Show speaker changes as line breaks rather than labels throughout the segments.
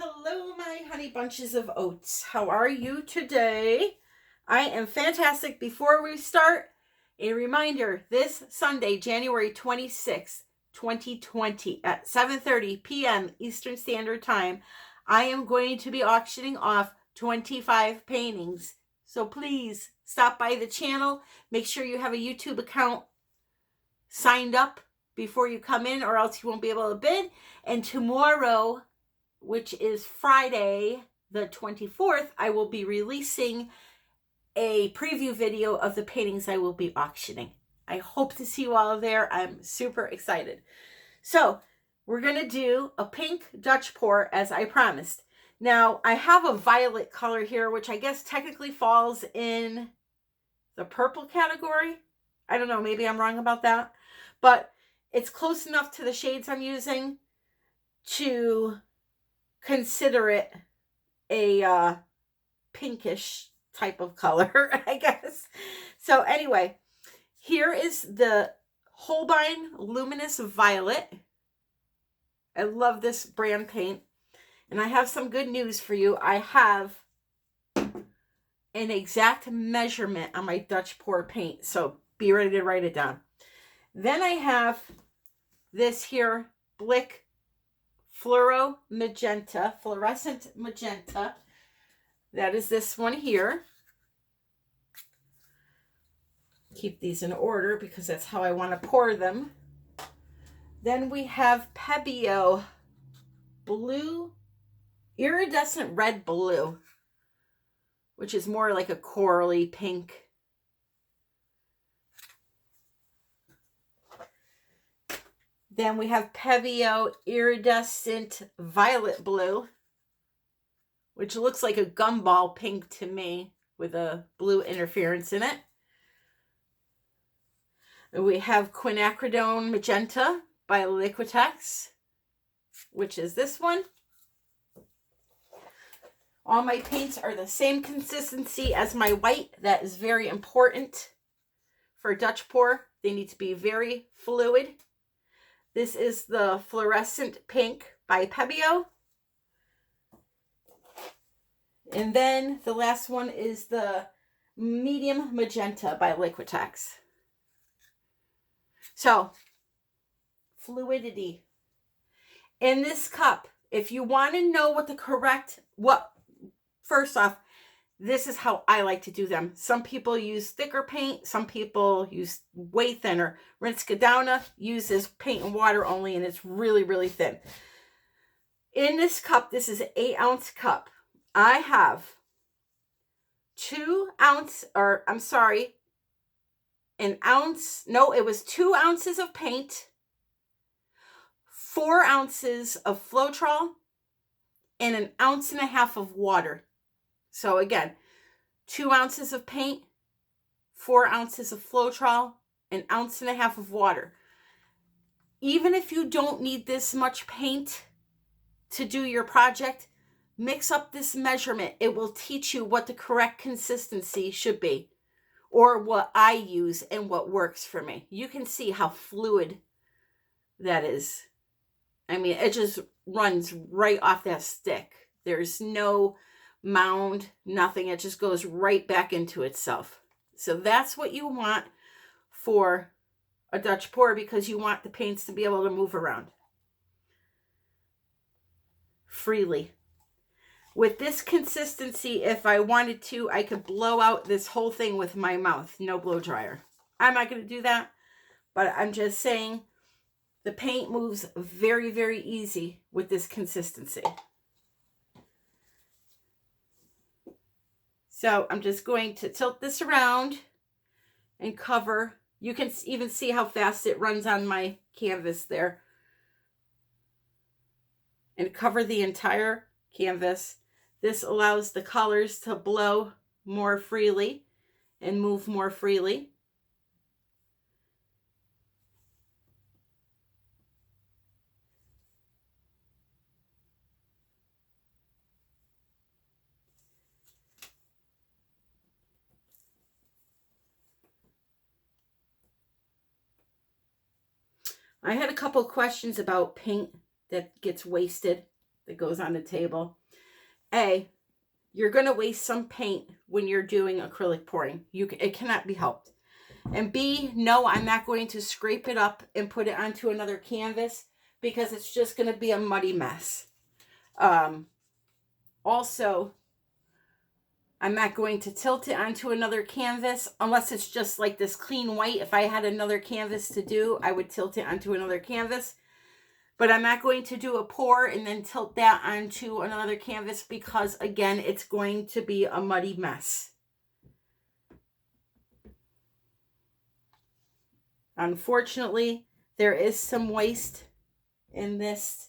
Hello, my honey bunches of oats. How are you today? I am fantastic. Before we start, a reminder, this Sunday, January 26th, 2020 at 7:30 p.m. Eastern Standard Time, I am going to be auctioning off 25 paintings. So please stop by the channel. Make sure you have a YouTube account signed up before you come in, or else you won't be able to bid. And tomorrow, which is Friday the 24th, I will be releasing a preview video of the paintings I will be auctioning. I hope to see you all there. I'm super excited. So we're going to do a pink Dutch pour as I promised. Now I have a violet color here, which I guess technically falls in the purple category. I don't know, maybe I'm wrong about that, but it's close enough to the shades I'm using to consider it a pinkish type of color, I guess. So anyway, here is the Holbein Luminous Violet. I love this brand paint. And I have some good news for you. I have an exact measurement on my Dutch pour paint, so be ready to write it down. Then I have this here Blick Fluorescent Magenta. That is this one here. Keep these in order because that's how I want to pour them. Then we have Pebeo Blue, Iridescent Red Blue, which is more like a corally pink. Then we have Pebeo Iridescent Violet Blue, which looks like a gumball pink to me with a blue interference in it. And we have Quinacridone Magenta by Liquitex, which is this one. All my paints are the same consistency as my white. That is very important for Dutch pour. They need to be very fluid. This is the Fluorescent Pink by Pebeo. And then the last one is the Medium Magenta by Liquitex. So, Fluidity. In this cup, if you want to know what the correct, first off, this is how I like to do them. Some people use thicker paint. Some people use way thinner. Rinskadowna uses paint and water only, and it's really, really thin. In this cup, this is an 8-ounce cup. I have 2 ounces of paint, 4 ounces of Floetrol, and 1.5 ounces of water. So again, 2 ounces of paint, 4 ounces of Floetrol, 1.5 ounces of water. Even if you don't need this much paint to do your project, mix up this measurement. It will teach you what the correct consistency should be, or what I use and what works for me. You can see how fluid that is. I mean, it just runs right off that stick. There's no mound, nothing. It just goes right back into itself. So that's what you want for a Dutch pour, because you want the paints to be able to move around freely. With this consistency, if I wanted to, I could blow out this whole thing with my mouth. No blow dryer. I'm not going to do that, but I'm just saying the paint moves very, very easy with this consistency. So I'm just going to tilt this around and cover. You can even see how fast it runs on my canvas there. And cover the entire canvas. This allows the colors to blow more freely and move more freely. I had a couple questions about paint that gets wasted that goes on the table. A, you're going to waste some paint when you're doing acrylic pouring. It cannot be helped. And B, no, I'm not going to scrape it up and put it onto another canvas because it's just going to be a muddy mess. Also, I'm not going to tilt it onto another canvas unless it's just like this clean white. If I had another canvas to do, I would tilt it onto another canvas. But I'm not going to do a pour and then tilt that onto another canvas because, again, it's going to be a muddy mess. Unfortunately, there is some waste in this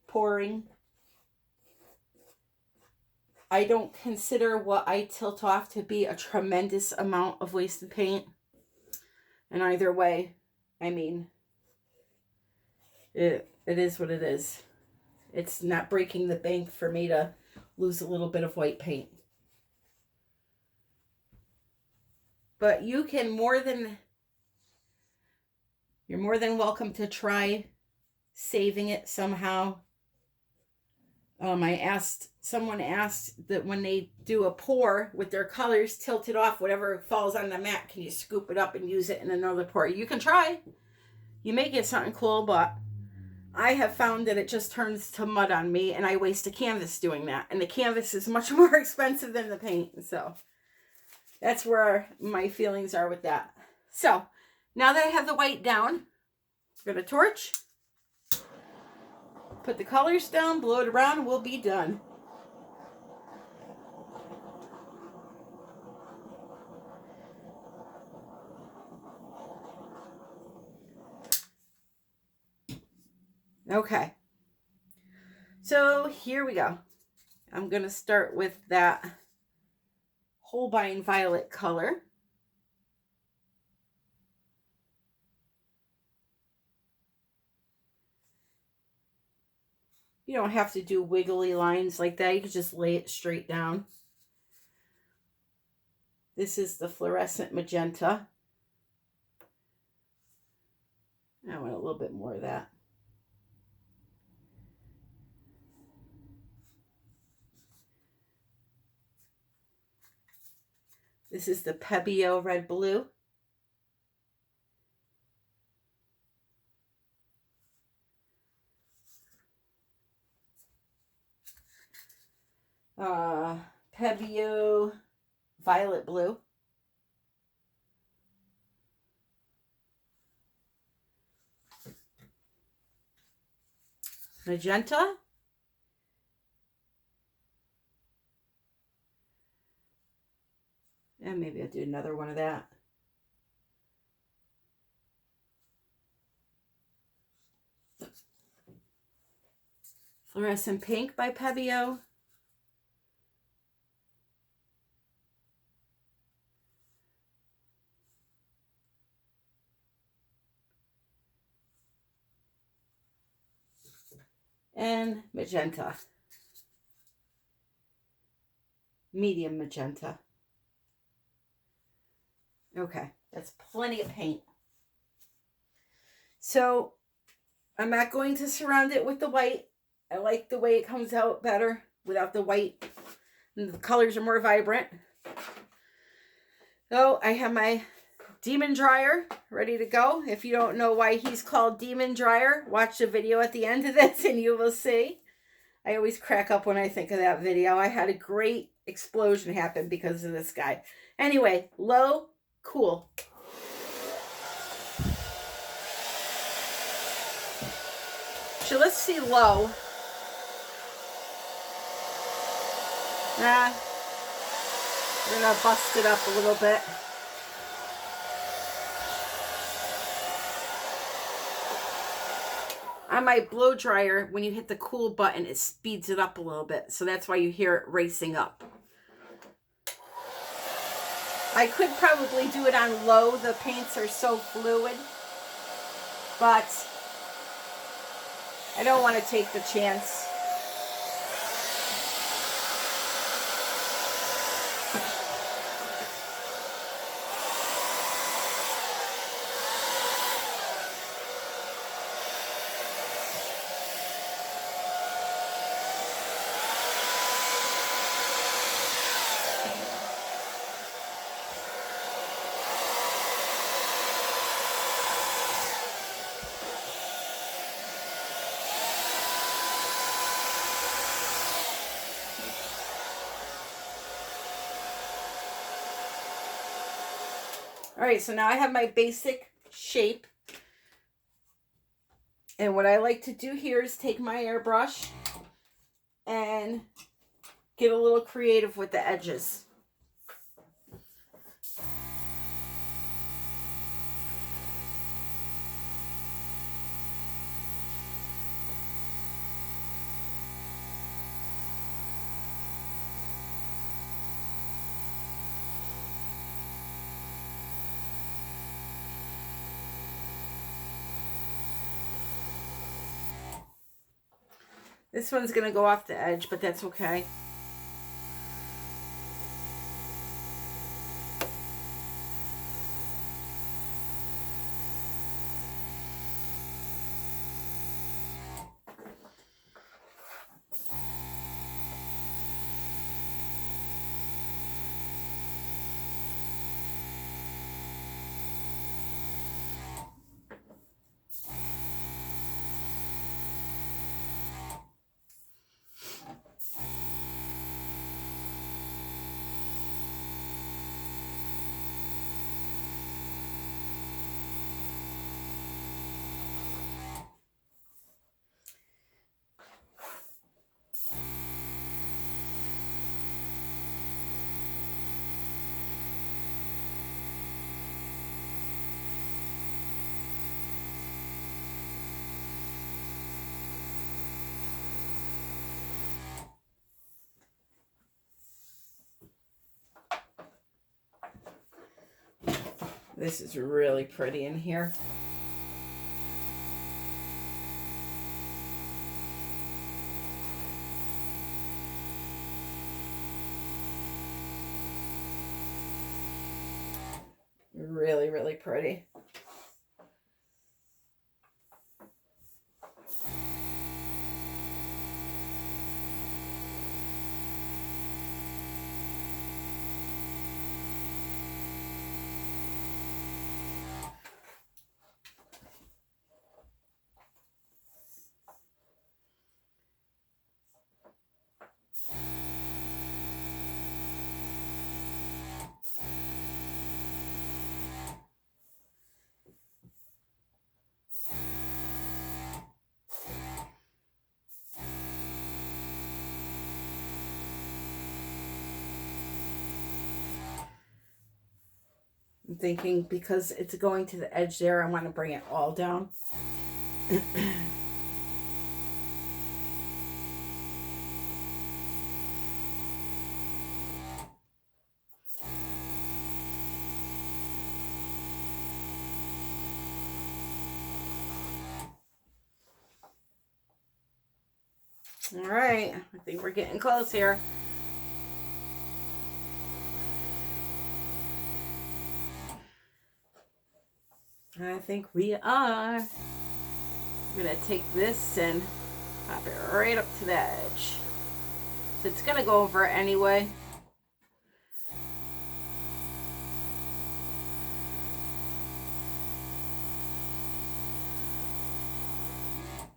pouring. I don't consider what I tilt off to be a tremendous amount of wasted paint. And either way, I mean, it is what it is. It's not breaking the bank for me to lose a little bit of white paint. But you're more than welcome to try saving it somehow. Someone asked that when they do a pour with their colors, tilt it off, whatever falls on the mat, can you scoop it up and use it in another pour? You can try. You may get something cool, but I have found that it just turns to mud on me and I waste a canvas doing that. And the canvas is much more expensive than the paint. So that's where my feelings are with that. So now that I have the white down, I'm going to torch. Put the colors down, blow it around, and we'll be done. Okay. So here we go. I'm going to start with that Holbein violet color. You don't have to do wiggly lines like that. You can just lay it straight down. This is the fluorescent magenta. I want a little bit more of that. This is the Pebeo red blue. Pebeo violet blue. Magenta. And maybe I'll do another one of that. Fluorescent pink by Pebeo. And magenta. Medium magenta. Okay, that's plenty of paint. So I'm not going to surround it with the white. I like the way it comes out better without the white. And the colors are more vibrant. So I have my Demon Dryer ready to go. If you don't know why he's called Demon Dryer, watch the video at the end of this and you will see. I always crack up when I think of that video. I had a great explosion happen because of this guy. Anyway, low, cool. So let's see low. We're going to bust it up a little bit. On my blow dryer, when you hit the cool button, it speeds it up a little bit. So that's why you hear it racing up. I could probably do it on low. The paints are so fluid. But I don't want to take the chance. All right, so now I have my basic shape. And what I like to do here is take my airbrush and get a little creative with the edges. This one's going to go off the edge, but that's okay. This is really pretty in here. Really, really pretty. I'm thinking because it's going to the edge there, I want to bring it all down. All right, I think we're getting close here. I think we are. I'm gonna take this and pop it right up to the edge. So it's gonna go over anyway.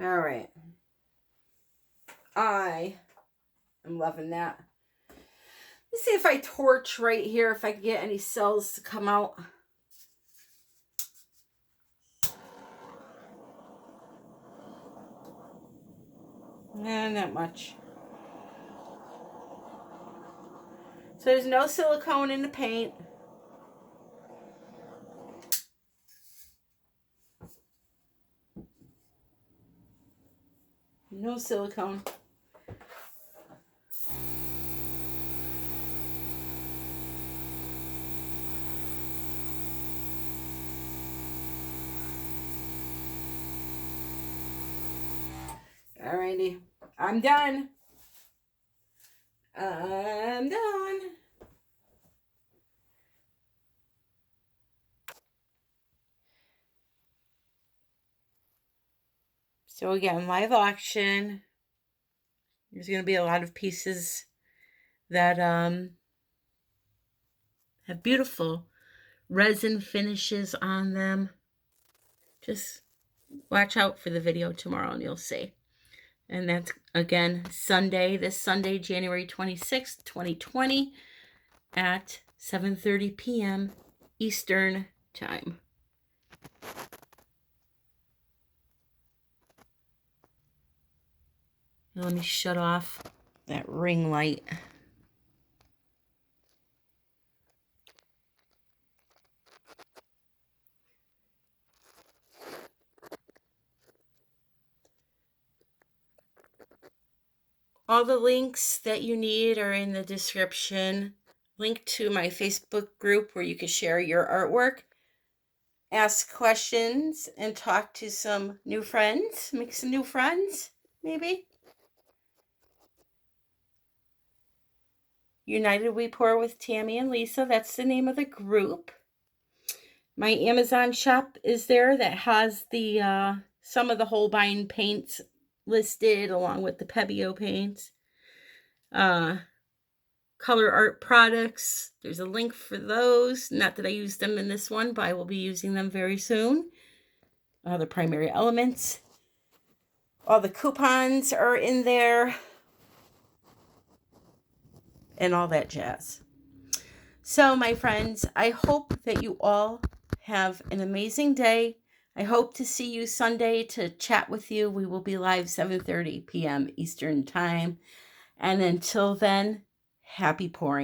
All right. I am loving that. Let's see if I torch right here, if I can get any cells to come out. Not much. So there's no silicone in the paint. No silicone. Alrighty, I'm done. I'm done. So again, live auction. There's going to be a lot of pieces that have beautiful resin finishes on them. Just watch out for the video tomorrow and you'll see. And that's, again, Sunday, this Sunday, January 26th, 2020 at 7:30 p.m. Eastern time. Now let me shut off that ring light. All the links that you need are in the description. Link to my Facebook group where you can share your artwork, ask questions, and talk to some new friends. Make some new friends, maybe. United We Pour with Tammy and Lisa. That's the name of the group. My Amazon shop is there that has the some of the Holbein paints listed along with the Pebeo paints. Color art products. There's a link for those. Not that I use them in this one, but I will be using them very soon. The primary elements. All the coupons are in there. And all that jazz. So, my friends, I hope that you all have an amazing day. I hope to see you Sunday to chat with you. We will be live 7:30 p.m. Eastern Time. And until then, happy pouring.